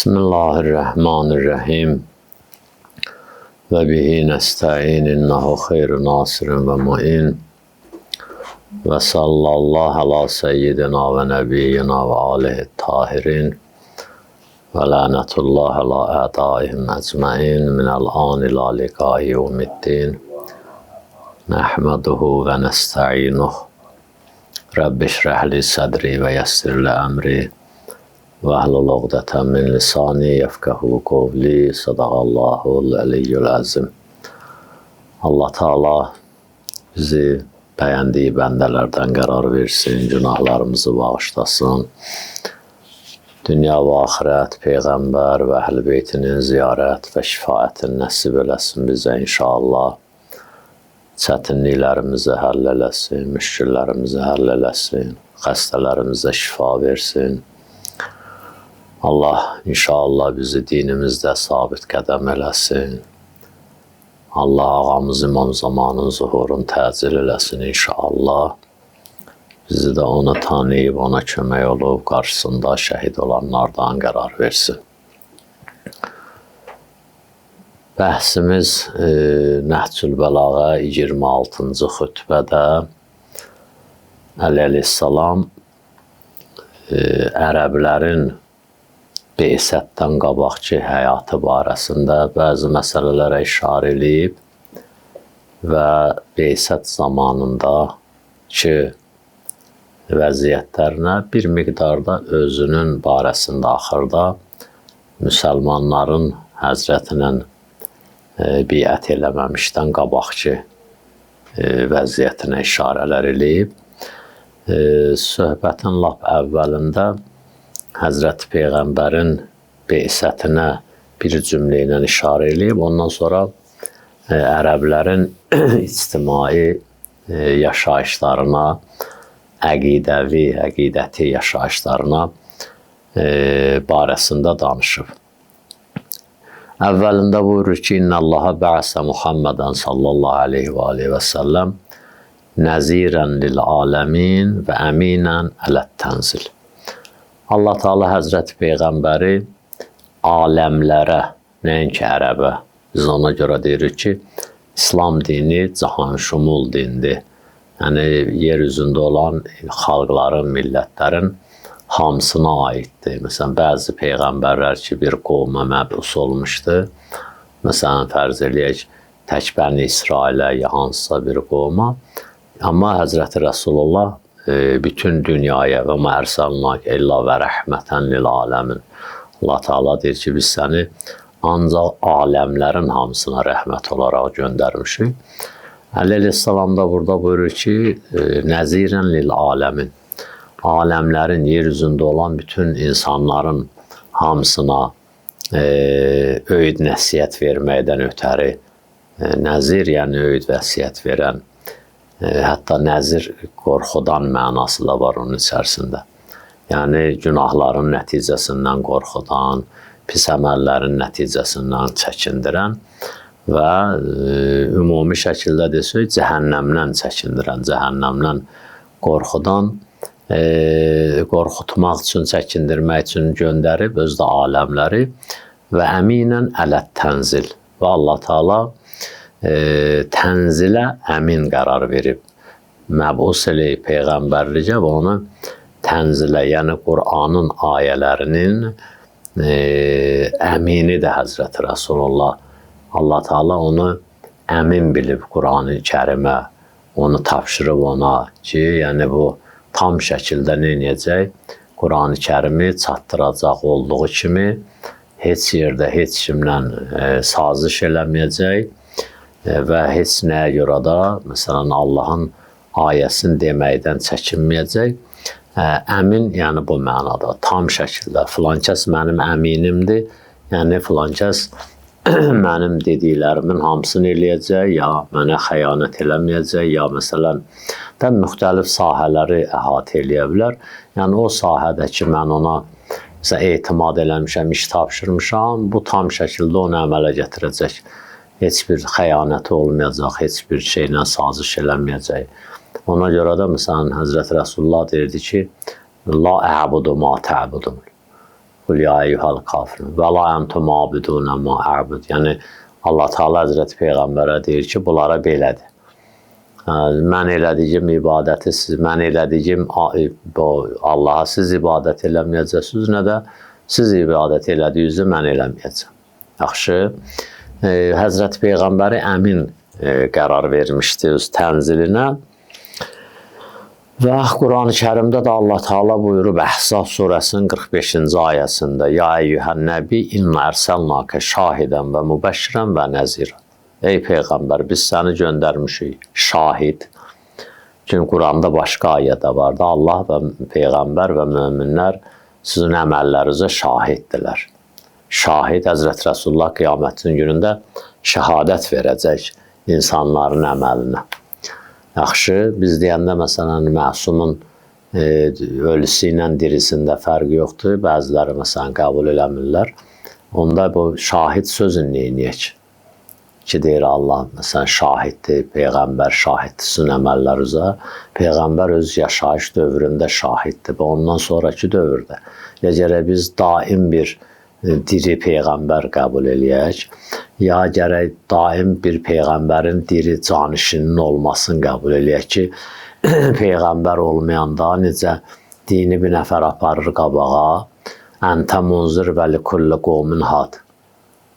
Bismillahirrahmanirrahim. Ve bihi nesta'in innehu khayru nasirin ve mu'in. Ve sallallahu ala seyyidina ve nebiyyina ve alihi tahirin. Ve lanetullah ala a'daihim ecmain minel an ila liqa'i yevmiddin. Nehmeduhu ve nesta'inuhu. Rabbi şrahli sadri ve yessir li emri. Ve ahlul uqdeten min lisani yefkahu kavli. Sadaqallahul aliyyul azim. Allah Teala bizi beğendiği bendelerden karar versin, günahlarımızı bağışlasın. Dünya ve ahiret, Peygamber ve Ehl-i Beytinin ziyaret ve şifaatini nasip eləsin bize inşallah. Çətinliklərimizi həll eləsin, müşkillərimizi həll eləsin, xəstələrimizə şifa versin. Allah inşallah bizi dinimizdə sabit qədəm eləsin. Allah ağamız İmam Zamanın zuhurunu təcil eləsin inşallah. Bizi də ona tanıyıb, ona kömək olub, qarşısında şəhid olanlardan qərar versin. Bəhsimiz Nəhcül Bəlağə 26-cı xütbədə Əleyhissalam ərəblərin Beysətdən qabaqki həyatı barəsində bəzi məsələlərə işarə edib və Beysət zamanındakı vəziyyətlərinə bir miqdarda özünün barəsində axırda müsəlmanların Həzrətinin biət eləməmişdən qabaqki vəziyyətinə işarələr eləyib. Söhbətin lap əvvəlində Həzrəti Peyğəmbərin beysətinə bir cümlə ilə işarə eləyib, ondan sonra ərəblərin ictimai yaşayışlarına, əqidəti yaşayışlarına barəsində danışıb. Əvvəlində buyurur ki, İnnəllaha bə'sə Muhammədən sallallahu aleyhi və aleyhi və səlləm nəzirən lil aləmin və əminən ələt tənzil. Allah Teala Həzrəti Peyğəmbəri aləmlərə, nəinki ərəbə, biz ona görə deyirik ki, İslam dini cahanşumul dindir. Yəni, yer üzündə olan xalqların, millətlərin hamısına aiddir. Məsələn, bəzi peyğəmbərlər ki, bir qovma məbus olmuşdu. Məsələn, fərz eləyək, tək Bəni İsrailə ya hansısa bir qovma. Amma Həzrəti Rasulullah bütün dünyaya və mə ərsəlnək illə və rəhmətən lil aləmin. Allah Teala deyir ki, biz səni ancaq aləmlərin hamısına rəhmət olaraq göndərmişik. Əleyhissalam da burada buyurur ki, nəzirən lil aləmin. Aləmlərin, yer üzündə olan bütün insanların hamısına öyüd nəsiyyət verməkdən ötəri, nəzir, yəni öyüd vəsiyyət verən, hətta nəzir qorxudan mənası da var onun içərisində. Yəni, günahların nəticəsindən qorxudan, pis əməllərin nəticəsindən çəkindirən və ümumi şəkildə desək, cəhənnəmdən çəkindirən, cəhənnəmdən qorxudan, qorxutmaq üçün, çəkindirmək üçün göndərib özdə aləmləri və əminən ələt tənzil. Və Allah Teala tənzilə əmin qərar verib. Məbus eləyib Peyğəmbərlicə və onu tənzilə, yəni Qur'anın ayələrinin əmini də Həzrəti Rasulullah. Allah Teala onu əmin bilib Qur'an-ı Kərimə, onu tapşırıb ona ki, yəni bu tam şəkildə nə edəcək? Qur'an-ı Kərimi çatdıracaq olduğu kimi heç yerdə heç kimlə saziş eləməyəcək və heç nəyə görə də, məsələn, Allahın ayəsini deməkdən çəkinməyəcək. Əmin, yəni bu mənada, tam şəkildə. Filan kəs mənim əminimdir, yəni filan kəs mənim dediklərimin hamısını eləyəcək, ya mənə xəyanət eləməyəcək, ya məsələn, müxtəlif sahələri əhatə eləyə bilər. Yəni, o sahədə ki, mən ona etimad eləmişəm, iş tapşırmışam, bu tam şəkildə onu əmələ gətirəcək. Heç bir xəyanəti olmayacaq, heç bir şeylə saziş eləməyəcək. Ona görə də, məsələn, Həzrəti Rasulullah deyirdi ki, La əbudu ma tə'budun. Qul ya eyyuhel kafirun və la entum abidun ma a'bud. Yəni Allah Teala Həzrəti Peyğəmbərə deyir ki, bunlara belədir. Mən elədiyim ibadəti siz, mən elədiyim Allaha siz ibadət eləməyəcəksiniz, nə də siz ibadət elədiyinizi mən eləməyəcəm. Yaxşı, Həzrəti Peyğəmbəri əmin qərar vermişdi öz tənzilinə. Və Quran-ı Kərimdə də Allah Teala buyurub Əhzab surəsinin 45-ci ayəsində: Ya eyyuhən nəbi inna ərsəlnəkə şahidən və mübəşşirən və nəzirən. Ey Peyğəmbər, biz səni göndərmişik şahid. Çünki Quranda başqa ayə də vardı. Allah və Peyğəmbər və möminlər sizin əməllərinizə şahiddirlər. Şahid Həzrəti Rəsulullah qiyamətin günündə şəhadət verəcək insanların əməlinə. Yaxşı, biz deyəndə məsələn məsumun ölüsü ilə dirisində fərq yoxdur. Bəziləri məsələn qəbul eləmirlər. Onda bu şahid sözünü neyiniyək? Ki deyir Allah məsələn şahiddir, Peyğəmbər şahiddir sizin əməllərinizə. Peyğəmbər öz yaşayış dövründə şahiddir və ondan sonraki dövrdə. Gərək biz daim bir diri Peyğəmbər qəbul eləyək, ya gərək daim bir Peyğəmbərin diri canişinin olmasını qəbul eləyək ki, Peyğəmbər olmayanda necə dini bir nəfər aparır qabağa, əntə munzir və likulli qovmin had.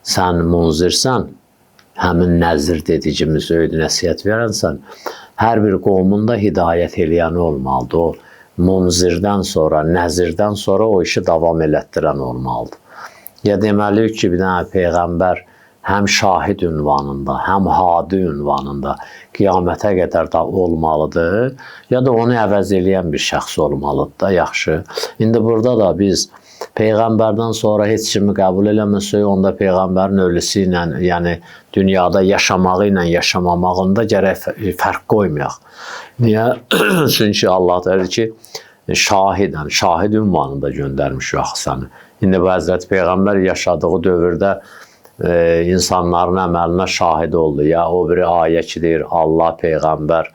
Sən munzirsən, həmin nəzir dediyimiz öyüd nəsiyyət verənsən, hər bir qovmun da hidayət eləyəni olmalıdır. O munzirdən sonra, nəzirdən sonra o işi davam elətdirən olmalıdır. Ya deməliyik ki, bir dənə Peyğəmbər həm şahid ünvanında, həm hadi ünvanında qiyamətə qədər də olmalıdır, ya da onu əvəz eləyən bir şəxs olmalıdır da, yaxşı. İndi burada da biz Peyğəmbərdən sonra heç kimi qəbul eləməsək, onda Peyğəmbərin ölüsü ilə, yəni dünyada yaşamağı ilə yaşamamağında gərək fərq qoymayaq. Niyə? Çünki Allah deyir ki, şahid ünvanında göndərmiş yaxı səni. İndi bu Həzrəti Peyğəmbər yaşadığı dövrdə insanların əməlinə şahid oldu. Ya o biri ayə ki deyir Allah, Peyğəmbər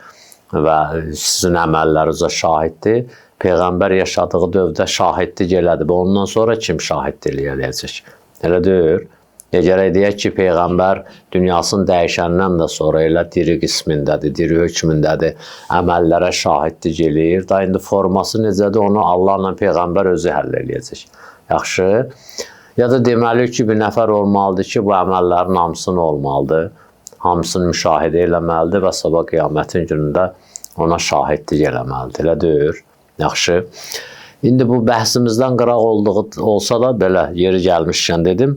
və sizin əməllərinizə şahiddir. Peyğəmbər yaşadığı dövrdə şahidlik elədi. Ondan sonra kim şahidlik eləyəcək? Elə deyir. Gərək deyək ki, Peyğəmbər dünyasını dəyişəndən də sonra elə diri qismindədir, diri hökmündədir, əməllərə şahidlik eləyir. Da indi forması necədir, onu Allahla Peyğəmbər özü həll eləyəcək. Yaxşı. Ya da deməliyik ki, bir nəfər olmalıdır ki, bu əməllərin hamısını olmalıdır, hamısını müşahidə eləməlidir və sabah qiyamətin günündə ona şahidlik eləməlidir. Elə deyir. Yaxşı. İndi bu bəhsimizdən qıraq olduğu olsa da belə yeri gəlmişkən dedim,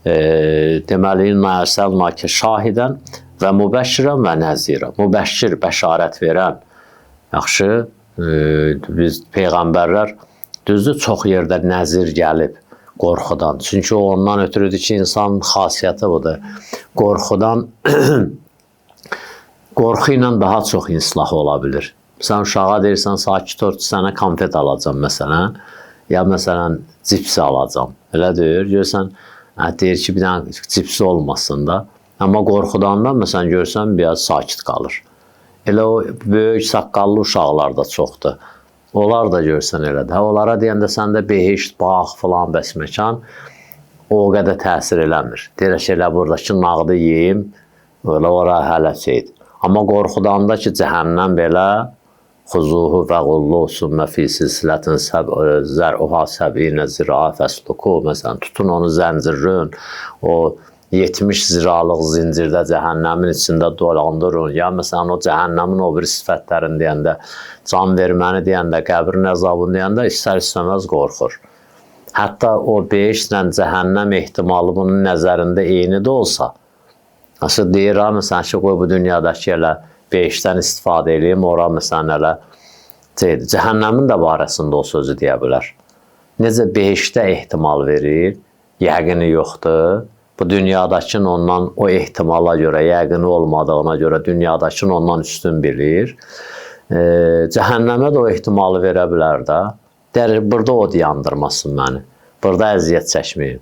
deməli, nərsəlnəkə şahidən və mübəşşirən və nəzirən. Mübəşşir, bəşarət verən. Yaxşı. Biz Peyğəmbərlər düzdür, çox yerdə nəzir gəlib qorxudan. Çünki o ondan ötürüdür ki, insanın xasiyyəti budur. Qorxudan, qorxu ilə daha çox inslah ola bilir. Sən uşağa deyirsən, sakit ol, sənə konfet alacam məsələn, ya məsələn cipsi alacam. Elə deyir, görürsən, deyir ki, bir dənə cipsi olmasın da. Amma qorxudan da məsələn görürsən, biraz sakit qalır. Elə o böyük saqqallı uşaqlar da çoxdur. Onlar da görsən elədir. Onlara deyəndə səndə behişt, bağ filan bəs məkan o qədər təsir eləmir. Deyirək elə buradakı nağdı yeyim, öyle ora hələ şeydir. Amma qorxudan da ki, cəhənnəm belə xuzuhu və qullusun və fi silsilətin zər'uha səbinə zira fəsluku, məsələn, tutun onu zəncirün, o 70 ziralıq zincirdə cəhənnəmin içində dolandırın. Ya məsələn, o cəhənnəmin o bir sifətlərini deyəndə, can verməni deyəndə, qəbrin əzabını deyəndə istər-istəməz qorxur. Hətta o behişlə cəhənnəm ehtimalı bunun nəzərində eyni də olsa, asıl deyir, məsələn ki, qoy bu dünyadakı elə behişdən istifadə edeyim, ora məsələn elə cəhənnəmin də barəsində o sözü deyə bilər. Necə behişdə ehtimal verir, yəqini yoxdur. Bu dünyadakın ondan o ehtimala görə, yəqini olmadığına görə dünyadakın ondan üstün bilir. Cəhənnəmə də o ehtimalı verə bilər də. Deyir, burada o dayandırmasın məni. Burada əziyyət çəkməyim.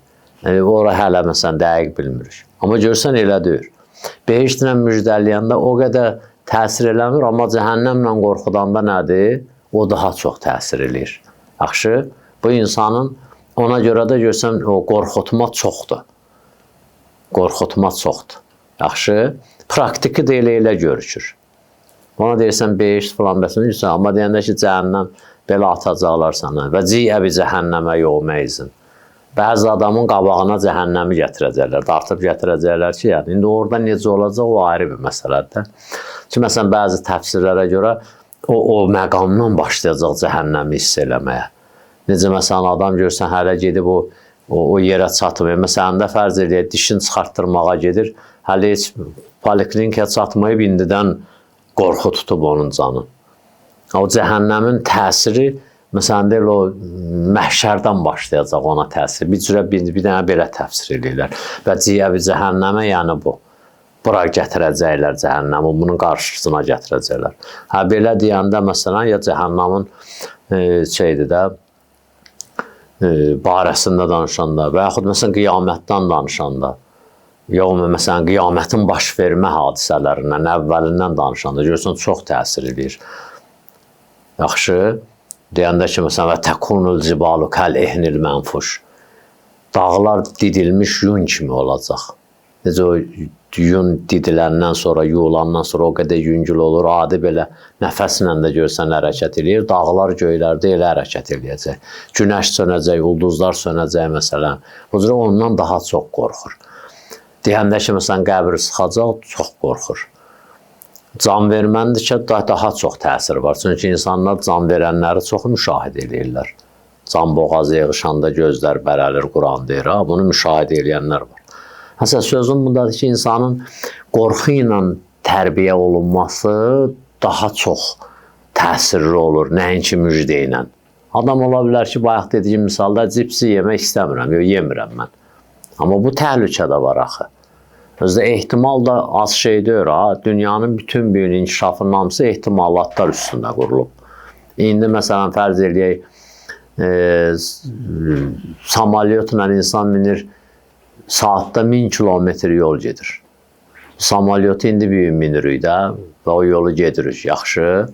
Ora hələ məsələn dəqiq bilmirik. Amma görsən elə deyir. Behiştlə müjdələyəndə o qədər təsir eləmir, amma cəhənnəmlə qorxudanda nədir? O daha çox təsir eləyir. Yaxşı, bu insanın Ona görə də görsən o qorxutma çoxdur. Qorxutma çoxdur. Yaxşı, praktiki də elə görükür. Ona deyirsən behişt falan bəsin, amma deyəndə ki, cəhənnəm belə atacaqlar sana və ciyəbi cəhənnəmə yevmeyzin. Bəzi adamın qabağına cəhənnəmi gətirəcəklər, dartıb gətirəcəklər ki, yəni indi orada necə olacaq, o ayrı bir məsələdir. Ki, məsələn, bəzi təfsirlərə görə o məqamdan başlayacaq cəhənnəmi hiss eləməyə. Necə, məsələn, adam görsən, hələ gedib o yerə çatmıyor. Məsələn, də fərz eləyək, dişini çıxartdırmağa gedir, hələ heç poliklinikaya çatmayıb, indidən qorxu tutub onun canı. O cəhənnəmin təsiri, məsələn, deyil, o məhşərdən başlayacaq ona təsir. Bir dənə belə təfsir edirlər. Və ciyəvi cəhənnəmə, yəni bu. Bura gətirəcəklər cəhənnəmi, bunun qarşısına gətirəcəklər. Hə, belə deyəndə, məsələn, ya cəhənnəmin şeydir də, barəsində danışanda və yaxud, məsələn, qiyamətdən danışanda, yox, məsələn, qiyamətin baş vermə hadisələrindən, əvvəlindən danışanda, görürsən, çox təsir edir. Yaxşı, deyəndə ki, məsələn, və təkunul cibalu kəl ehnil mənfuş. Dağlar didilmiş yun kimi olacaq. Necə o yun didiləndən sonra, yuğulandan sonra o qədər yüngül olur, adi belə nəfəslə də görsən hərəkət edir. Dağlar göylərdə elə hərəkət eləyəcək. Günəş sönəcək, ulduzlar sönəcək, məsələn. Bu cür ondan daha çox qorxur. Deyəndə ki, məsələn, qəbri sıxacaq, çox qorxur. Can verməndir ki, daha çox təsir var. Çünki insanlar can verənləri çox müşahidə edirlər. Can boğazı yığışanda gözlər bərəlir, Quran deyir. Bunu müşahidə edənlər var. Məsələn, sözüm bundadır ki, insanın qorxu ilə tərbiyə olunması daha çox təsirli olur, nəinki müjdə ilə. Adam ola bilər ki, bayaq dediyim misalda cipsi yemək istəmirəm, yox, yemirəm mən. Amma bu təhlükədə var axı. Özdə ehtimal da az şey deyir, dünyanın bütün bir inkişafının hamısı ehtimalatlar üstündə qurulub. İndi məsələn, fərz eləyək, samalyotla insan minir, saatda 1000 kilometr yol gedir. Samalyotu indi bir minirik də və o yolu gedirik, yaxşı.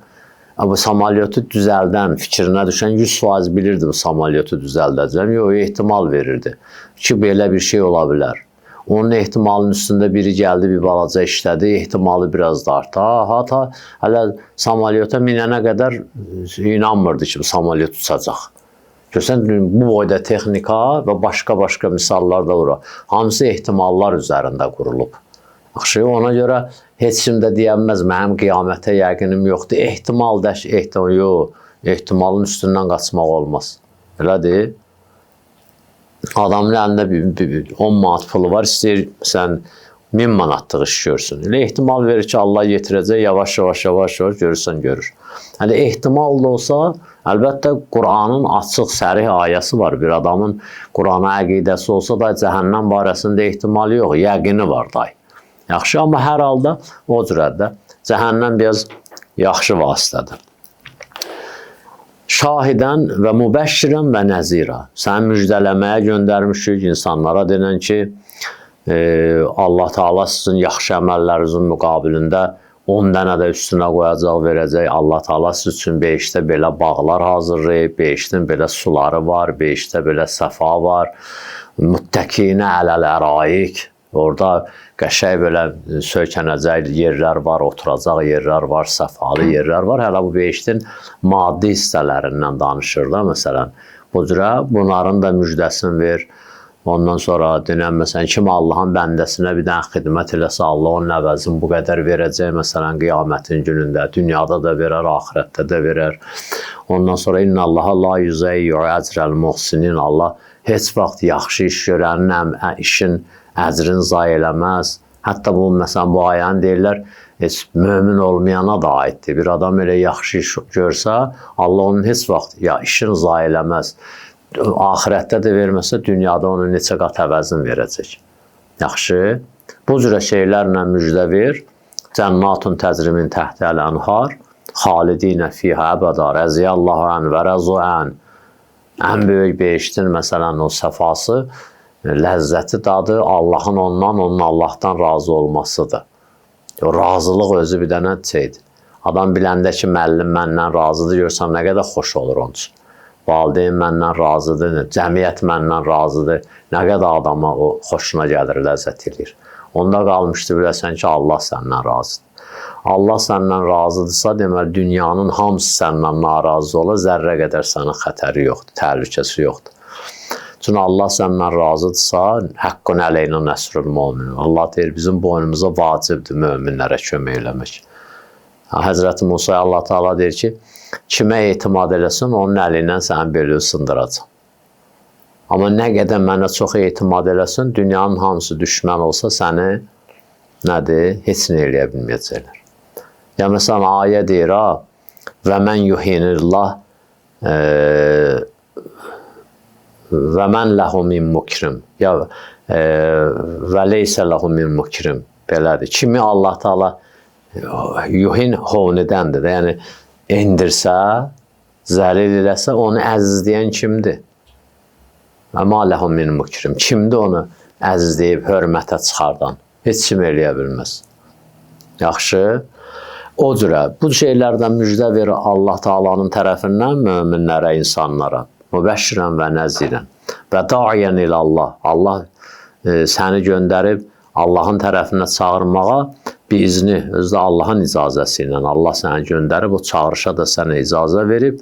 Bu samalyotu düzəldən, fikrinə düşən 100% bilirdi bu samalyotu düzəldəcəm, yox, ehtimal verirdi ki, belə bir şey ola bilər. Onun ehtimalının üstündə biri gəldi, bir balaca işlədi, ehtimalı biraz da artdı. Hatta hələ samalyota minənə qədər inanmırdı ki, bu samalyot uçacaq. Görsən, bu boyda texnika və başqa-başqa misallar da var. Hamısı ehtimallar üzərində qurulub. Yaxşı, ona görə heç kim də deyəməz, mənim qiyamətə yəqinim yoxdur. Ehtimal yox, ehtimalın üstündən qaçmaq olmaz. Elədir? Adamın əlində 10 manat pulu var, istəyir, sən 1000 manatlıq iş görsün. Elə ehtimal verir ki, Allah yetirəcək, yavaş-yavaş görürsən, görür. Hələ ehtimal da olsa, əlbəttə, Quranın açıq, sərih ayəsi var. Bir adamın Qurana əqidəsi olsa da, cəhənnəm barəsində ehtimali yox, yəqini var da. Yaxşı, amma hər halda o cürədə cəhənnəm biraz yaxşı vasitədir. Şahidən və mübəşşirən və nəzirə. Sən müjdələməyə göndərmişik insanlara denən ki, Allah Teala sizin yaxşı əməllərinizin müqabilində 10 dənə də üstünə qoyacaq, verəcək. Allah Teala siz üçün behiştdə belə bağlar hazırlayıb, behiştin belə suları var, behiştdə belə səfa var. Muttəkinə ələl-əraik. Orada qəşəng belə söykənəcək yerlər var, oturacaq yerlər var, səfalı yerlər var. Hələ bu behiştin maddi hissələrindən danışır da, məsələn. Bu cürə bunların da müjdəsini ver. Ondan sonra denən, məsələn, kim Allahın bəndəsinə bir dənə xidmət eləsə, Allah onun əvəzini bu qədər verəcək, məsələn, qiyamətin günündə, dünyada da verər, axirətdə də verər. Ondan sonra, İnna Allaha la yüzəyyu əcrəl muhsinin, Allah heç vaxt yaxşı iş görənin işin əcrini zayi eləməz. Hətta bu, məsələn, bu ayəni deyirlər, heç mömin olmayana da aiddir. Bir adam elə yaxşı iş görsə, Allah onun heç vaxt işini zayi eləməz. Axirətdə də verməsə, dünyada onun neçə qat əvəzini verəcək. Yaxşı, bu cürə şeylərlə müjdə ver. Cənnatun təzrimin təhtəl ənhar, xalidinə fiyhə əbəda, rəziyallahu ən və rəzu ən. Ən böyük behiştin, məsələn, o səfası, ləzzəti dadı Allahın ondan, onun Allahdan razı olmasıdır. O razılıq özü bir dənə şeydir. Adam biləndə ki, müəllim məndən razıdır, görsən nə qədər xoş olur onun üçün. valideyn məndən razıdır, cəmiyyət məndən razıdır. Nə qədər adama o xoşuna gəlir, ləzzət edir. Onda qalmışdı biləsən ki, Allah səndən razıdır. Allah səndən razıdırsa, deməli, dünyanın hamısı səndən narazı ola, zərrə qədər sənin xətəri yoxdur, təhlükəsi yoxdur. Çünki Allah səndən razıdırsa, haqqın əleyhinə nəsrül mümin. Allah deyir, bizim boynumuza vacibdir möminlərə kömək eləmək. Həzrəti Musaya Allah Teala deyir ki, kimə etimad eləsin, onun əlindən sənin belini sındıracaq. Amma nə qədər mənə çox etimad eləsin, dünyanın hamısı düşmən olsa səni nədir? Heç nə eləyə bilməyəcəklər. Ya məsələn, ayə deyir, və mən yuhinillah və mən ləhu min mukrim. Ya və leysə ləhu min mukrim. Belədir. Kimi Allah Teala yuhin honidəndir. Yəni, endirsə, zəlil eləsə, onu əzizləyən kimdir? Və mə ləhu min mukrim. Kimdir onu əzizləyib, hörmətə çıxardan? Heç kim eləyə bilməz. Yaxşı. O cürə, bu şeylərdən müjdə verir Allah Teala'nın tərəfindən möminlərə, insanlara. Mübəşşirən və nəzirən. Və daiyən ilə Allah. Allah səni göndərib Allahın tərəfinə çağırmağa bir izni, özdə Allahın icazəsi ilə. Allah səni göndərib, o çağırışa da sənə icazə verib.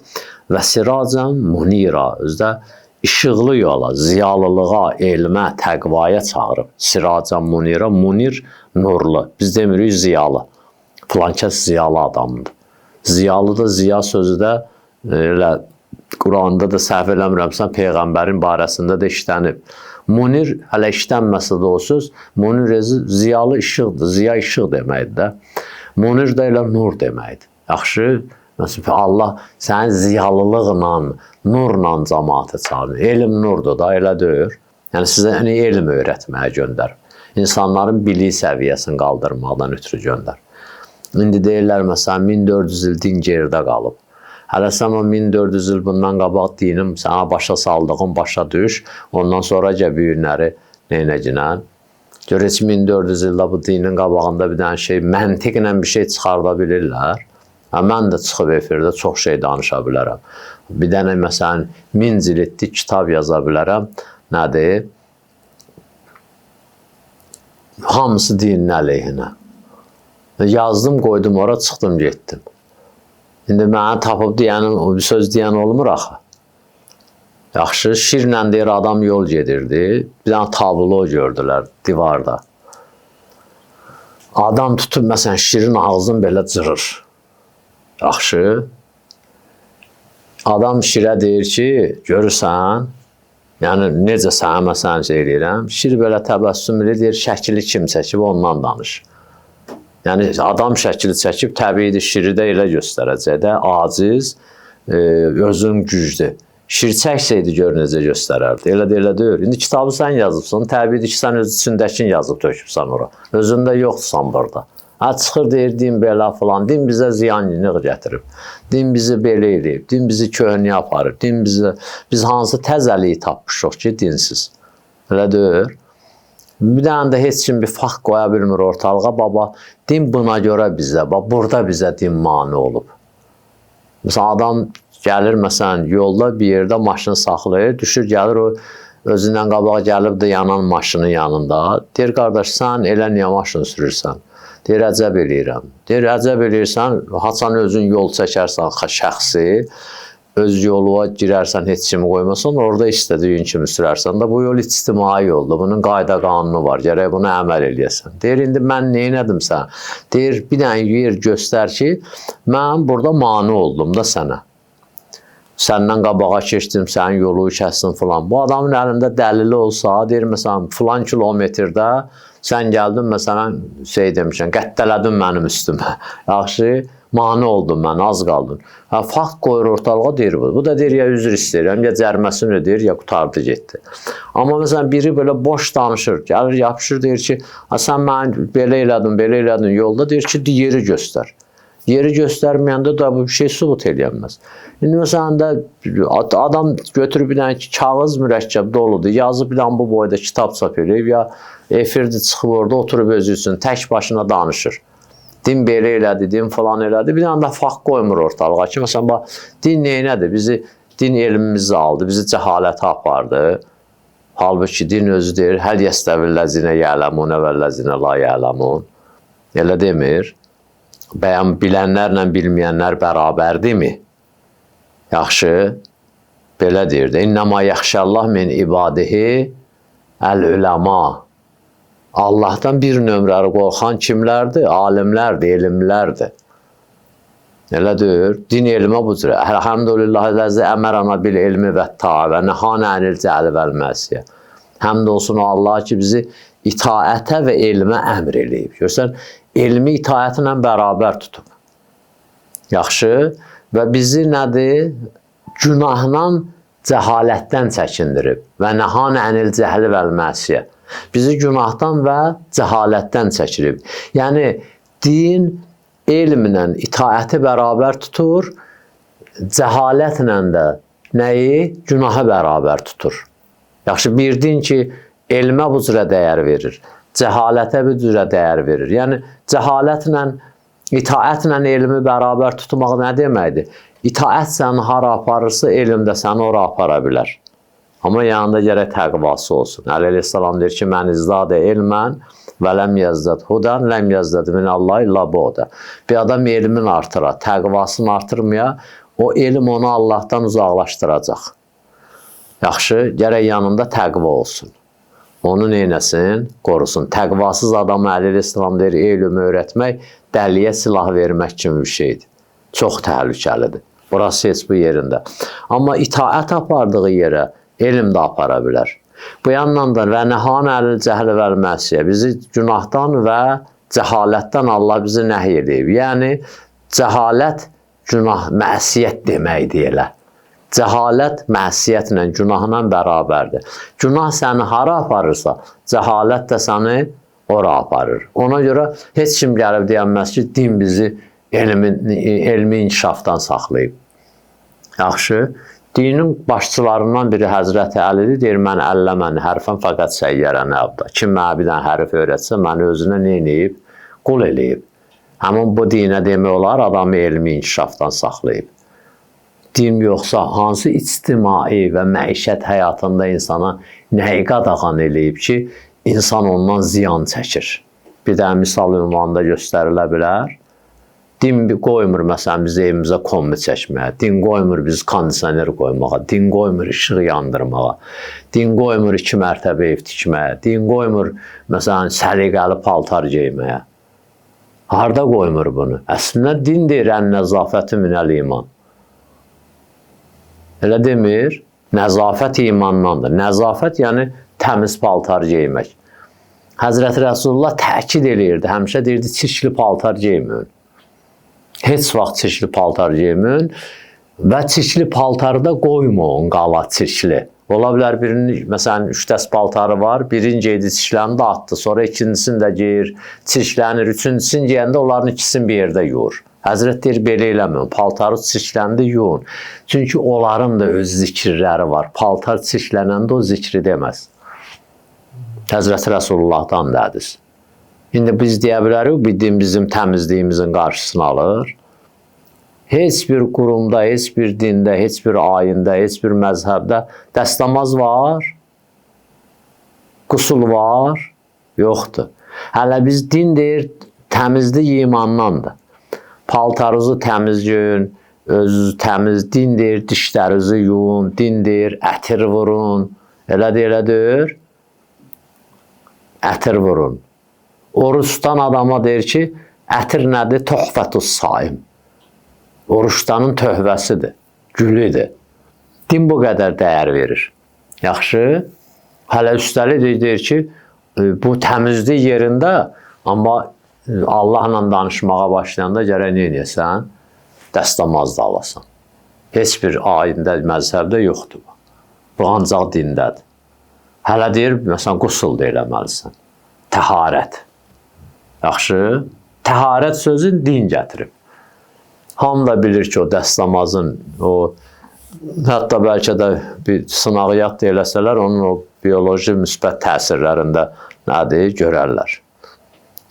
Və siracən munira, özdə işıqlı yola, ziyalılığa, elmə, təqvaya çağırıb. Siracən munira, munir nurlu. Biz demirik ziyalı. Filankəs ziyalı adamdır. Ziyalı da, ziya sözü də elə Quranda da səhv eləmirəmsən, Peyğəmbərin barəsində də işlənib. Munir, hələ işlənməsə də o söz, munir ziyalı işıqdır, ziya işıq deməkdir də. Munir də elə nur deməkdir. Yaxşı, məsələn, Allah sənin ziyalılıqla, nurla cəmaatı çağırır. Elm nurdur da, elə deyir. Yəni, sizə elm öyrətməyə göndər. İnsanların bilik səviyyəsini qaldırmaqdan ötürü göndər. İndi deyirlər, məsələn, 1400 il din geridə qalıb. Hələ sən o 1400 il bundan qabaq dinim, sənə başa saldığın başa düş, ondan sonra büyünləri neynəcinən. Gör, heç 1400 ildə bu dinin qabağında bir dənə şey, məntiqlə bir şey çıxarda bilirlər. Mən də çıxıb efirdə çox şey danışa bilərəm. Bir dənə, məsələn, 1000 cildli kitab yaza bilərəm. Nədir? Hamısı dinin əleyhinə. Yazdım, qoydum, ora çıxdım, getdim. İndi mənə tapıb deyən, söz deyən olmur axı. Yaxşı, şirlə deyir, adam yol gedirdi. Bir dənə tablo gördülər divarda. Adam tutub, məsələn, şirin ağzını belə cırır. Yaxşı. Adam şirə deyir ki, görürsən, yəni necə sənə məsələn şey eləyirəm, şir belə təbəssüm edir, deyir, şəkili kim çəkib, ondan danış. Yəni, adam şəkili çəkib, təbiidir, şiri də elə göstərəcək də, aciz, özün güclü. Şir çəksəydi, gör necə göstərərdi. Elə də elə deyir. İndi kitabı sən yazıbsan, təbiidir ki, sən öz içindəkini yazıb tökübsən ora. Özündə yoxdursan burada. Çıxır, deyir, din belə falan, din bizə ziyanlıq gətirib. Din bizi belə eləyib, din bizi köhnəyə aparır, din biz hansı təzəliyi tapmışıq ki, dinsiz. Elə deyir. Bir dənə də heç kim bir fakt qoya bilmir ortalığa, baba, din buna görə bizə, burada bizə din mani olub. Məsələn, adam gəlir, məsələn, yolda bir yerdə maşını saxlayır, düşür, gəlir, o özündən qabağa gəlib də yanan maşının yanında. Deyir, qardaş, sən elə niyə maşını sürürsən? Deyir, əcəb eləyirəm. Deyir, əcəb eləyirsən, haçan özün yol çəkərsən şəxsi, öz yoluğa girərsən, heç kimi qoymasan, orada istədiyin kimi sürərsən də, bu yol ictimai yoldur, bunun qayda qanunu var, gərək buna əməl eləyəsən. Deyir, indi mən neynədim sən? Deyir, bir dənə yer göstər ki, mən burada mani oldum da sənə. Səndən qabağa keçdim, sənin yolu kəsdim filan. Bu adamın əlində dəlili olsa, deyir, məsələn, filan kilometrdə sən gəldin, məsələn, şey demişən, qəttələdin mənim üstümə. Yaxşı, mani oldum mən, az qaldın. Fakt qoyur ortalığa, deyir bu. Bu da deyir, ya üzr istəyirəm, ya cərməsini ödəyir, ya qutardı, getdi. Amma məsələn, biri belə boş danışır, gəlir, yapışır, deyir ki, sən mən belə elədin, yolda deyir ki, yeri göstər. Yeri göstərməyəndə də bu bir şey sübut eləyənməz. İndi məsələn də adam götürüb bir dənə kağız mürəkkəb doludur, yazıb bir dənə bu boyda kitab çap eləyib, ya efirdə çıxıb orada oturub özü üçün tək başına danışır. Din belə elədi, din falan elədi. Bir dənə də fakt qoymur ortalığa ki, məsələn, din neynədir? Bizi din elmimizi aldı, bizi cəhalətə apardı. Halbuki din özü deyir, həl yəstəvillləzinə yələmun, əvvəlləzinə la yələmun. Elə demir. Bəyən bilənlərlə bilməyənlər bərabərdirmi? Yaxşı, belə deyir də. İnnəmə yaxşəllah min ibadihi əl-üləma. Allahdan bir nömrəli qorxan kimlərdir? Alimlərdir, elmlərdir. Elə deyir, din elmə bu cürə. Əlhəmdülillah ləzi əmərana bil elmi və ta'a və nəhana ənil cəhəli vəl-məsiyə. Həmd olsun Allah ki, bizi itaətə və elmə əmr eləyib. Görsən, elmi itaətlə bərabər tutub. Yaxşı, və bizi nədir? Günahla cəhalətdən çəkindirib. Və nəhana ənil cəhəli vəl-məsiyə. Bizi günahdan və cəhalətdən çəkirib. Yəni, din elmlə itaəti bərabər tutur, cəhalətlə də nəyi? Günahı bərabər tutur. Yaxşı, bildin ki, elmə bu cürə dəyər verir, cəhalətə bu cürə dəyər verir. Yəni, cəhalətlə, itaətlə elmi bərabər tutmaq nə deməkdir? İtaət səni hara aparırsa, elm də səni ora apara bilər. Amma yanında gərək təqvası olsun. Əli əleyhissalam deyir ki, mən izdadə elmən və ləm yəzdəd hudən, ləm yəzdəd minəllahi illa boğdə. Bir adam elmin artıra, təqvasını artırmaya, o elm onu Allahdan uzaqlaşdıracaq. Yaxşı, gərək yanında təqva olsun. Onu neynəsin? Qorusun. Təqvasız adamı Əli əleyhissalam deyir, elmi öyrətmək, dəliyə silah vermək kimi bir şeydir. Çox təhlükəlidir. Burası heç bu yerində. Amma itaət apardığı yerə elm də apara bilər. Bu yandan da və nəhan əlil cəhli vəl-məsiyə, bizi günahdan və cəhalətdən Allah bizi nəhy edib. Yəni, cəhalət günah, məsiyyət deməkdir elə. Cəhalət məsiyyətlə, günahla bərabərdir. Günah səni hara aparırsa, cəhalət də səni ora aparır. Ona görə heç kim gəlib deyənməz ki, din bizi elmi inkişafdan saxlayıb. Yaxşı, dinin başçılarından biri Həzrəti Əlidir, deyir, mən əlləməni hərfən fəqət səyyərən əbda. Kim mənə bir dənə hərf öyrətsə, məni özünə neynəyib? Qul eləyib. Həmin bu dinə demək olar, adamı elmi inkişafdan saxlayıb. Din yoxsa hansı ictimai və məişət həyatında insana nəyi qadağan eləyib ki, insan ondan ziyan çəkir? Bir dənə misal ünvanında göstərilə bilər. Din qoymur, məsələn, biz evimizə kombi çəkməyə, din qoymur biz kondisioner qoymağa, din qoymur işıq yandırmağa, din qoymur 2 mərtəbə ev tikməyə, din qoymur, məsələn, səliqəli paltar geyməyə. Harada qoymur bunu? Əslində, din deyir, ən-nəzafəti minəl iman. Elə demir, nəzafət imandandır. Nəzafət, yəni təmiz paltar geymək. Həzrəti Rəsulullah təkid eləyirdi, həmişə deyirdi, çirkli paltar geyməyin. Heç vaxt çirkli paltar geyməyin və çirkli paltarı da qoymayın qala çirkli. Ola bilər birinin, məsələn, 3 dəst paltarı var, birini geydi, çirkləni də atdı, sonra ikincisini də geyir, çirklənir, üçüncüsünü geyəndə onların ikisini bir yerdə yuyur. Həzrət deyir, belə eləməyin, paltarı çirkləndə yuyun. Çünki onların da öz zikirləri var. Paltar çirklənəndə o zikri deməz. Həzrəti Rəsullahdan da hədis. İndi biz deyə bilərik, bu din bizim təmizliyimizin qarşısını alır. Heç bir qurumda, heç bir dində, heç bir ayində, heç bir məzhəbdə dəstəmaz var, qusul var, yoxdur. Hələ biz din deyir, təmizlik imandandır. Paltarınızı təmizləyin, özünüzü təmiz, din deyir, dişlərinizi yuyun, din deyir, ətir vurun, elə deyir, ətir vurun. Oruç tutan adama deyir ki, ətir nədir? Tohfətus saim. Oruç tutanın töhvəsidir, gülüdür. Din bu qədər dəyər verir. Yaxşı, hələ üstəlik deyir ki, bu təmizlik yerində, amma Allahla danışmağa başlayanda gərək nə edəsən? Dəstəmaz da alasan. Heç bir ayində, məzhəbdə yoxdur. Bu ancaq dindədir. Hələ deyir, məsələn, qusul da eləməlisən. Təharət. Yaxşı, təharət sözün din gətirib. Hamı da bilir ki, o dəstəmazın, hətta bəlkə də bir sınağı yad deyiləsələr, onun o bioloji müsbət təsirlərində nədir, görərlər.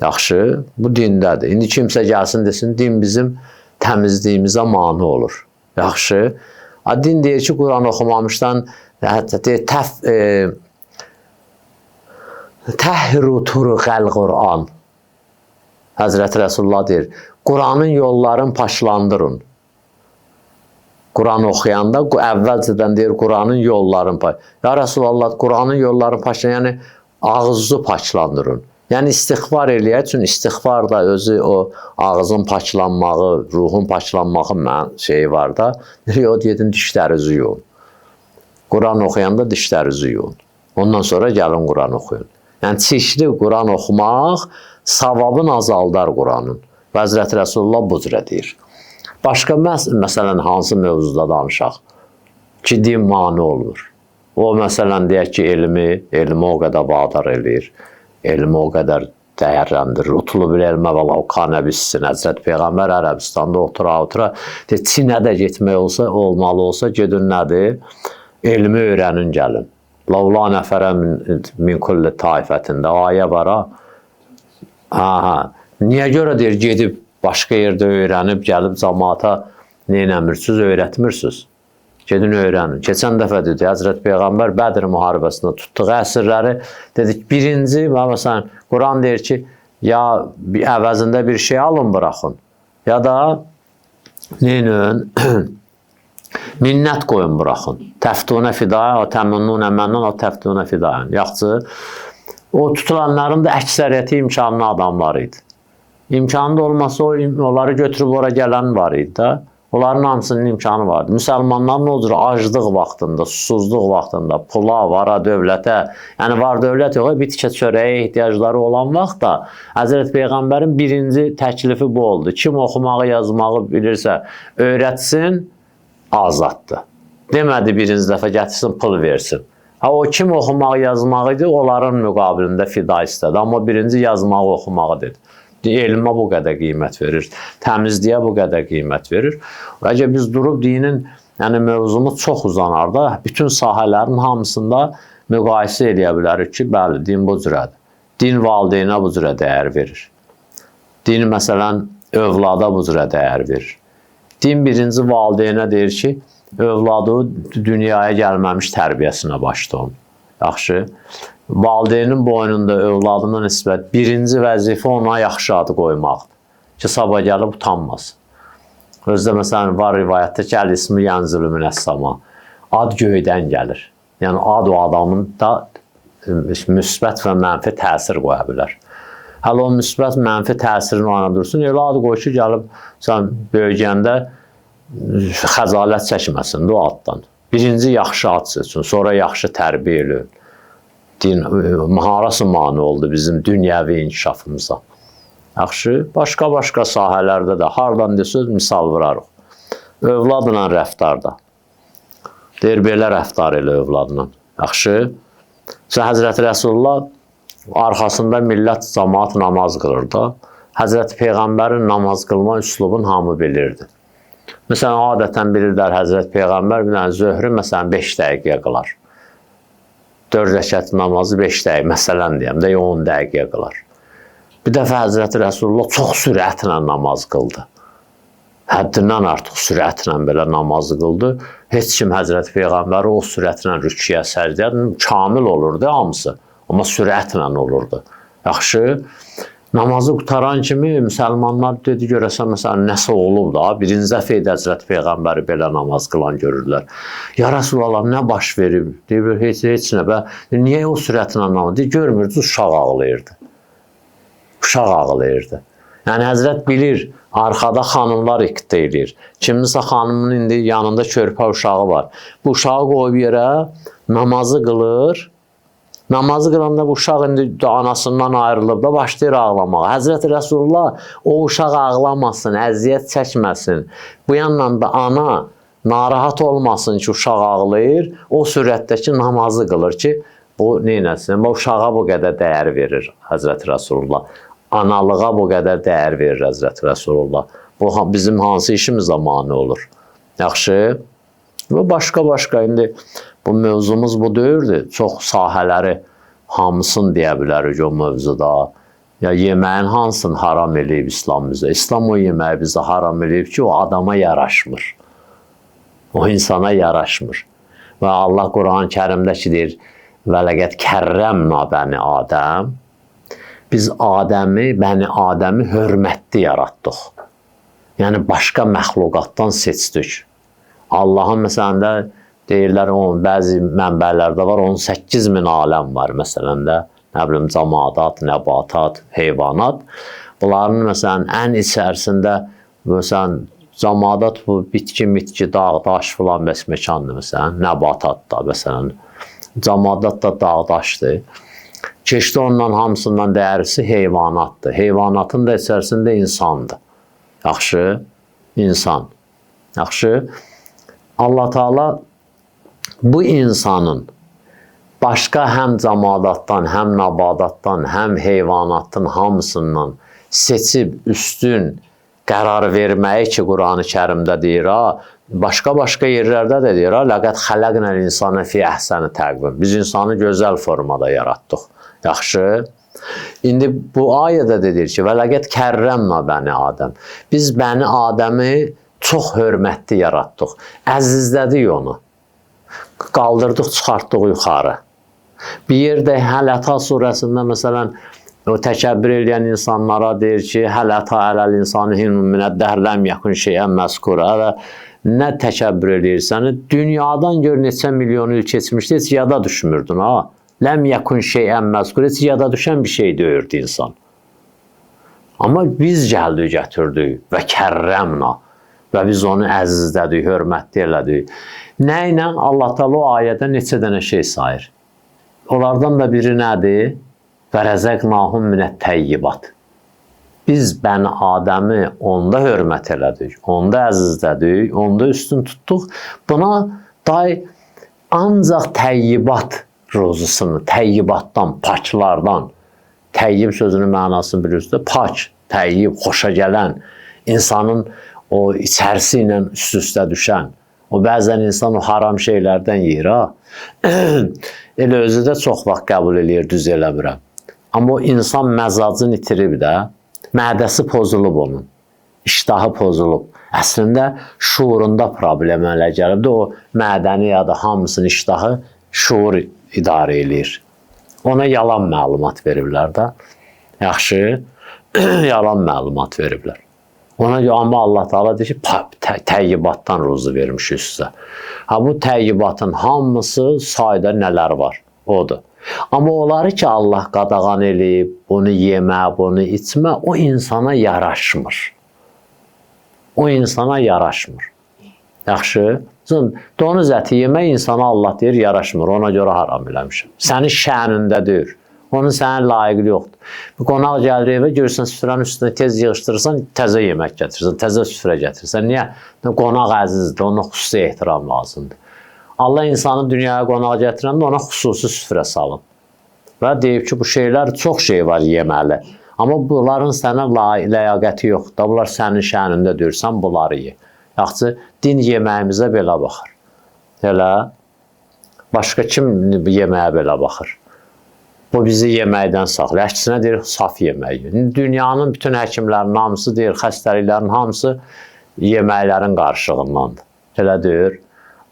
Yaxşı, bu dindədir. İndi kimsə gəlsin desin, din bizim təmizliyimizə mane olur. Yaxşı, Din deyir ki, Quran oxumamışdan hətta deyir, təhru turuqəl Quran. Həzrəti Rəsulullah deyir, Quranın yollarını paçlandırın. Quran oxuyanda əvvəlcədən deyir, Quranın yollarını paçlandırın. Ya Rəsulullah, Quranın yollarını paçlandırın, yəni ağzı paçlandırın. Yəni istiğfar eləyək üçün istiğfar da özü o ağzın paçlanmağı, ruhun paçlanmağı şeyi var da. O deyir, dişlərinizi yuyun. Quran oxuyanda dişlərinizi yuyun. Ondan sonra gəlin Quran oxuyun. Yəni çeşitli Quran oxumaq savabın azaldar Quranın. Və Həzrəti Rəsulullah bu cürə deyir. Başqa məsələn hansı mövzuda danışaq ki, din mane olmur. O məsələn deyək ki, elmi o qədər vadar eləyir, elmi o qədər dəyərləndirir. Utulub elmə və lav kanəbissin. Həzrət Peyğəmbər Ərəbistanda otura, Çinədə getmək olmalı olsa, gedin nədir? Elmi öyrənin gəlin. Lavla nəfərə min kulli taifətində ayə var ha. Niyə görə deyir, gedib başqa yerdə öyrənib, gəlib cəmaata neynəmirsiniz, öyrətmirsiniz? Gedin öyrənin. Keçən dəfə dedi, Həzrət Peyğəmbər Bədr müharibəsində tutduğu əsirləri dedik, birinci, məsələn, Quran deyir ki, ya əvəzində bir şey alın, buraxın, ya da neynən, minnət qoyun, buraxın. Təftunə fidaya, o təminnunə məndən, o təftunə fidayan. Yaxçı, o tutulanların da əksəriyyəti imkanlı adamları idi. İmkanı olmasa onları götürüb ora gələn var idi da. Onların hamısının imkanı vardı. Müsəlmanların o cür aclıq vaxtında, susuzluq vaxtında, pula, vara, dövlətə, yəni var dövlət yox, bir tikə çörəyə ehtiyacları olan vaxtda Həzrət Peyğəmbərin birinci təklifi bu oldu. Kim oxumağı, yazmağı bilirsə öyrətsin, azaddır. Demədi birinci dəfə gətirsin, pul versin. O kim oxumağı, yazmağı idi, onların müqabilində fida istədi. Amma birinci yazmağı, oxumağı dedi. Elmə bu qədər qiymət verir, təmizliyə bu qədər qiymət verir. Əgər biz durub dinin mövzumuz çox uzanar da, bütün sahələrin hamısında müqayisə edə bilərik ki, bəli, din bu cürədir. Din valideynə bu cürə dəyər verir. Din, məsələn, övlada bu cürə dəyər verir. Din birinci valideynə deyir ki, övladı dünyaya gəlməmiş tərbiyəsinə başlayın. Yaxşı. Valideynin boynunda övladına nisbət birinci vəzifə ona yaxşı adı qoymaqdır. Ki, sabah gəlib utanmasın. Özdə məsələn var rivayətdə ki, əl-ismi yənzülü minəs-səma. Ad göydən gəlir. Yəni ad o adamın da müsbət və mənfi təsir qoya bilər. Hələ o müsbət mənfi təsirini ona dursun, elə ad qoy ki, gəlib sən böyüyəndə xəcalət çəkməsin o addan. Birinci yaxşı ad seçsin, sonra yaxşı tərbiyə eləyin. Din harası mane oldu bizim dünyəvi inkişafımıza. Yaxşı, başqa sahələrdə də hardan desəz misal vurarıq. Övladla rəftarda. Deyir, belə rəftar elə övladla. Yaxşı, Həzrəti Rəsulullah arxasında millət cəmaat namaz qılırdı. Həzrəti Peyğəmbərin namaz qılma üslubunu hamı bilirdi. Məsələn, adətən bilirlər Həzrəti Peyğəmbər zöhrü məsələn 5 dəqiqəyə qılar. 4 rəkət namazı 5 dəqiqə, məsələn deyəm də 10 dəqiqəyə qılar. Bir dəfə Həzrəti Rəsulullah çox sürətlə namaz qıldı. Həddindən artıq sürətlə belə namazı qıldı. Heç kim Həzrəti Peyğəmbəri o sürətlə rüküyə, səcdəyə kamil olurdu hamısı. Amma sürətlə olurdu. Yaxşı, namazı qutaran kimi müsəlmanlar dedi, görəsən, məsələn, nəsə olub da, birinci dəfə idi Həzrəti Peyğəmbəri belə namaz qılan görürlər. Ya Rəsulullah, nə baş verib? Deyir, heç nə, niyə o sürətlə namaz? Deyir, görmürdü, uşaq ağlayırdı. Uşaq ağlayırdı. Yəni, Həzrət bilir, arxada xanımlar iqtida eləyir. Kiminsə xanımın indi yanında körpə uşağı var. Bu uşağı qoyub yerə namazı qılır. Namazı qılanda bu uşaq indi anasından ayrılıb da başlayır ağlamağa. Həzrəti Rəsulullah o uşaq ağlamasın, əziyyət çəkməsin. Bu yandan da ana narahat olmasın ki, uşaq ağlayır. O sürətdəki namazı qılır ki, bu neynəsin? Bu uşağa bu qədər dəyər verir Həzrəti Rəsulullah. Analığa bu qədər dəyər verir Həzrəti Rəsulullah. Bu bizim hansı işimizə mane olur? Yaxşı. Və başqa indi bu mövzumuz bu deyirdi. Çox sahələri hamısını deyə bilərik o mövzuda. Ya yeməyin hansını haram eləyib İslam bizə? İslam o yeməyi bizə haram eləyib ki, o adama yaraşmır. O insana yaraşmır. Və Allah Quran-ı Kərimdə ki deyir, vələqət kərrəmna bəni Adəm. Biz bəni Adəmi hörmətli yaratdıq. Yəni, başqa məxluqatdan seçdik. Allahın məsələn də deyirlər, bəzi mənbələrdə var, 18.000 aləm var məsələn də. Nə bilim, camadat, nəbatat, heyvanat. Bunların məsələn, ən içərisində məsələn, camadat bu bitki, dağ, daş filan məkandır məsələn, nəbatat da məsələn, camadat da dağ, daşdır. Keçdi ondan hamısından dəyərlisi heyvanatdır. Heyvanatın da içərisində insandır. Yaxşı, insan. Yaxşı, Allah Teala bu insanın başqa həm camadatdan, həm nabadatdan, həm heyvanatın hamısından seçib üstün qərar verməyi ki, Quran-ı Kərimdə deyir, başqa yerlərdə də deyir, ləqəd xələqnəl insanə fi əhsəni təqvim. Biz insanı gözəl formada yaratdıq. Yaxşı. İndi bu ayədə deyir ki, və ləqəd kərrəmna bəni Adəm. Biz bəni Adəmi çox hörmətli yaratdıq. Əzizlədik onu. Qaldırdıq, çıxartdıq yuxarı. Bir yerdə Həl-Əta surəsində məsələn, o təkəbbür edən insanlara deyir ki, Həl-Əta ələl insanı hinun minəd dəhrləm yakun şeyən məskura. Nə təkəbbür edirsən? Dünyadan gör neçə milyon il keçmişdi, heç yada düşmürdün. Ləm yakun şeyən məskura, heç yada düşən bir şey deyirdi insan. Amma biz gəldik, gətirdik və kərrəmna. Və biz onu əzizlədik, hörmətli elədik. Nə ilə? Allah Teala o ayədə neçə dənə şey sayır. Onlardan da biri nədir? Və rəzəqnahum minət təyyibat. Biz bəni Adəmi onda hörmət elədik, onda əzizlədik, onda üstün tutduq. Buna ancaq təyyibat rozusunu, təyyibatdan, paklardan, təyyib sözünün mənasını bilirsiniz, pak, təyyib, xoşa gələn, insanın o içərisi ilə üst-üstə düşən, o bəzən insan o haram şeylərdən yiyir, elə özü də çox vaxt qəbul eləyir, düz eləmirəm. Amma o insan məzacını itirib də, mədəsi pozulub onun, iştahı pozulub. Əslində, şuurunda problem elə gəlib də, o mədəni ya da hamısının iştahı şuur idarə eləyir. Ona yalan məlumat veriblər də. Yaxşı, yalan məlumat veriblər. Ona görə, amma Allah Teala deyir ki, təyyibatdan ruzu vermişik sizə. Bu təyyibatın hamısı sayda nələr var, odur. Amma onları ki, Allah qadağan eləyib, bunu yemə, bunu içmə, o insana yaraşmır. O insana yaraşmır. Yaxşı? Donuz əti yemək insana Allah deyir, yaraşmır, ona görə haram eləmişim. Sənin şənində deyir. Onun sənə layiqli yoxdur. Bir qonaq gəlir evə, görürsən süfrənin üstündə tez yığışdırırsan, təzə yemək gətirirsən, təzə süfrə gətirirsən. Niyə? Qonaq əzizdir, ona xüsusi ehtiram lazımdır. Allah insanı dünyaya qonaq gətirəndə ona xüsusi süfrə salıb. Və deyib ki, bu şeylər, çox şey var yeməli. Amma bunların sənə ləyaqəti yoxdur. Bunlar sənin şənində deyirsən, bunları ye. Yaxçı, din yeməyimizə belə baxır. Elə, başqa kim yeməyə belə baxır? Bu bizi yeməkdən saxlayır. Əksinə deyir, saf yemək. Dünyanın bütün həkimlərin hamısı deyir, xəstəliklərin hamısı yeməklərin qarşılığındandır. Elə deyir,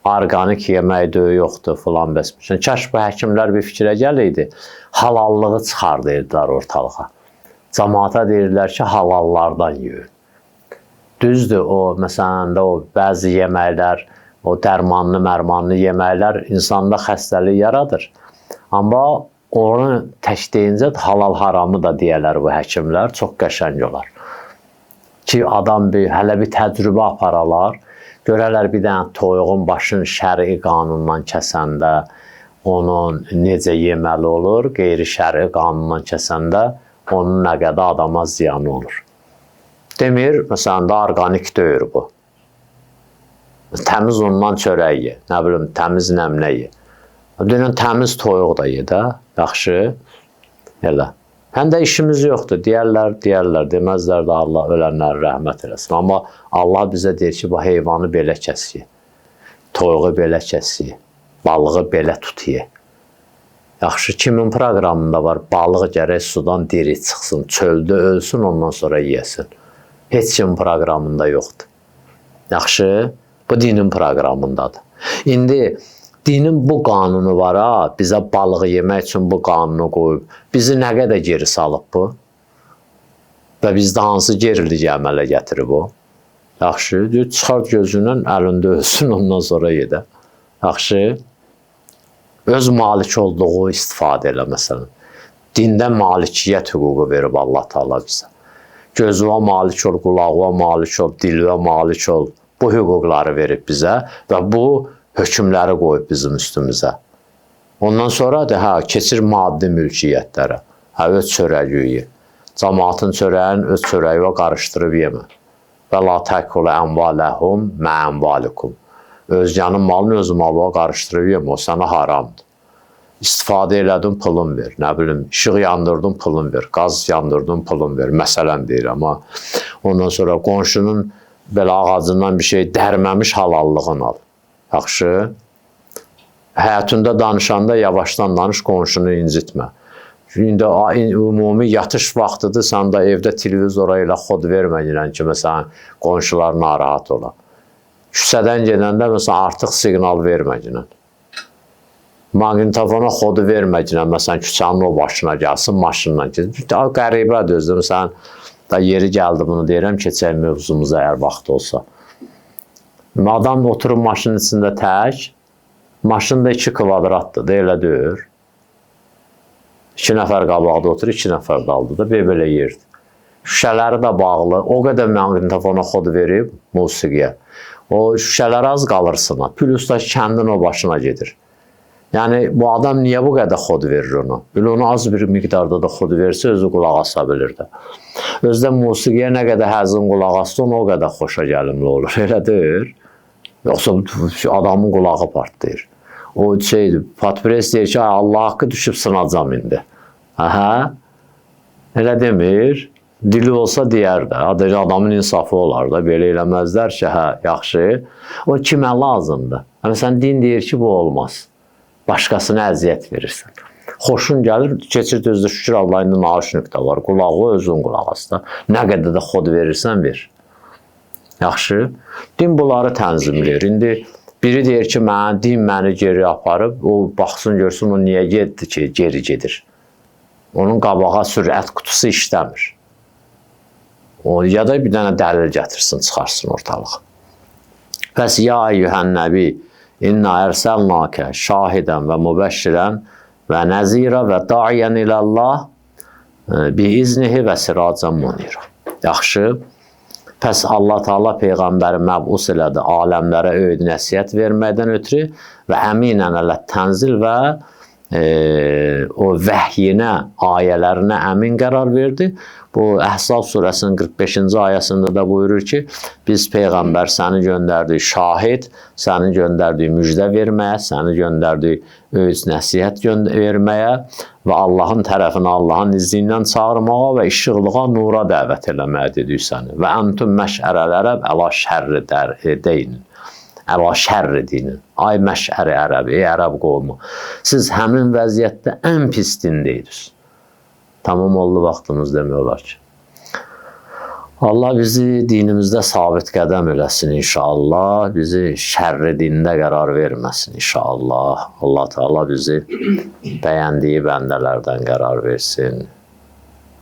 organik yemək deyir, yoxdur, filan bəs. Kaş bu həkimlər bir fikrə gəliydi, halallığı çıxardırdılar ortalığa. Cəmaata deyirlər ki, halallardan yiyin. Düzdür, o, məsələn də o bəzi yeməklər, o dərmanlı yeməklər insanda xəstəlik yaradır. Amma onu tək deyincə halal haramı da deyərlər bu həkimlər, çox qəşəng olar. Ki, adam hələ bir təcrübə aparalar, görərlər bir dənə toyuğun başını şəri qanundan kəsəndə, onun necə yeməli olur, qeyri-şəri qanundan kəsəndə, onun nə qədər adama ziyanı olur. Demir, məsələn də organik deyir bu. Təmiz undan çörək ye, nə bilim, təmiz nəmlə ye. Dünən təmiz toyuq da ye də, yaxşı, elə. Həm də işimiz yoxdur, deyərlər, deməzlər də Allah ölənləri rəhmət eləsin. Amma Allah bizə deyir ki, bu heyvanı belə kəs ye, toyuğu belə kəs ye, balığı belə tut ye. Yaxşı, kimin proqramında var, balıq gərək sudan diri çıxsın, çöldə ölsün, ondan sonra yesin. Heç kimin proqramında yoxdur. Yaxşı, Bu dinin proqramındadır. İndi dinin bu qanunu var ha, bizə balığı yemək üçün bu qanunu qoyub. Bizi nə qədər geri salıb bu? Və bizdə hansı gerilici əmələ gətirib o? Yaxşı, çıxart gözündən, əlində ölsün, ondan sonra yedə. Yaxşı, öz malik olduğu istifadə elə, məsələn. Dində malikiyyət hüququ verib Allah Teala bizə. Gözünə malik ol, qulağına malik ol, dilinə malik ol. Bu hüquqları verib bizə və bu hökmləri qoyub bizim üstümüzə. Ondan sonra da keçir maddi mülkiyyətlərə. Öz çörəyi. Cəmaatın çörəyini öz çörəyinə qarışdırıb yemə. Və la təkulu əmvaləhum mə əmvalikum. Özgənin malını öz malına qarışdırıb yemə. O sənə haramdır. İstifadə elədin, pulun ver. Nə bilim, işıq yandırdın, pulun ver. Qaz yandırdın, pulun ver. Məsələn deyirəm ha. Ondan sonra qonşunun belə ağacından bir şey dərməmiş halallığını al. Yaxşı. Həyatında danışanda yavaşdan danış, qonşunu incitmə. İndi ümumi yatış vaxtıdır, sən də evdə televizora ilə xod verməyinən ki, məsələn, qonşular narahat ola. Küçədən gedəndə, məsələn, artıq siqnal verməyinən. Maqnitofona xodu verməyinən, məsələn, küçənin o başına gəlsin, maşınla gedin. Qəribədir özüm, sən da yeri gəldi bunu deyirəm, keçək mövzumuza əgər vaxt olsa. Adam oturub maşının içində tək, maşında 2 kvadratdır da, elə deyir. 2 nəfər qabaqda oturur, 2 nəfər daldı da, belə yerdir. Şüşələri də bağlı, o qədər maqnitofona xod verib musiqiyə. O şüşələr az qalırsın, plus da kəndin o başına gedir. Yəni, bu adam niyə bu qədər xod verir onu? Belə onu az bir miqdarda da xod verirsə, özü qulaq asa bilir də. Özdə musiqiyə nə qədər həzin qulaq asdı, o qədər xoşa gəlimli olur, elə deyir. Yoxsa adamın qulağı partlayır. O şeydir, Patpres deyir ki, Allah haqqı düşüb sınacam indi. Aha, elə demir. Dili olsa deyər də, adamın insafı olar da, belə eləməzlər ki, hə, yaxşı. O kimə lazımdır? Hələ sən din deyir ki, bu olmaz. Başqasına əziyyət verirsən. Xoşun gəlir, keçir düzdür, şükür Allah, indi nauşnikdə var, qulağı özün qulaq asda. Nə qədər də xod verirsən, ver. Yaxşı, din bunları tənzimləyir. İndi biri deyir ki, din məni geri aparıb, o baxsın, görsün, o niyə getdi ki, geri gedir. Onun qabağa sürət qutusu işləmir. Ya da bir dənə dəlil gətirsin, çıxarsın ortalığa. Pəs, ya əyyühən nəbi, inna ərsəlnəkə şahidən və mübəşşirən və nəzirə və daiyən iləllah bi iznihi və siracən munirə. Yaxşı, pəs Allah Teala Peyğəmbəri məbus elədi aləmlərə öyüd nəsiyyət verməkdən ötürü və əminən ələt tənzil və o vəhyinə, ayələrinə əmin qərar verdi. Bu Əhzab surəsinin 45-ci ayəsində də buyurur ki, biz Peyğəmbər səni göndərdik şahid, səni göndərdik müjdə verməyə, səni göndərdik öyüd nəsihət verməyə və Allahın tərəfinə, Allahın izni ilə çağırmağa və işıqlığa, nura dəvət eləməyə dedik səni. Və əntum məşərəl ərəb əla şərri deyinin. Əla şərri dinin. Ay məşəri ərəb, ey ərəb qovmu. Siz həmin vəziyyətdə ən pis dindeydiniz. Tamam oldu vaxtımız demək olar ki. Allah bizi dinimizdə sabit qədəm eləsin inşallah. Bizi şərri dində qərar verməsin inşallah. Allah Teala bizi bəyəndiyi bəndələrdən qərar versin.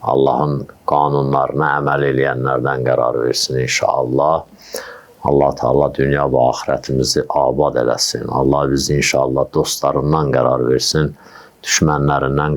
Allahın qanunlarına əməl eləyənlərdən qərar versin inşallah. Allah Teala dünya və axirətimizi abad eləsin. Allah bizi inşallah dostlarından qərar versin, düşmənlərindən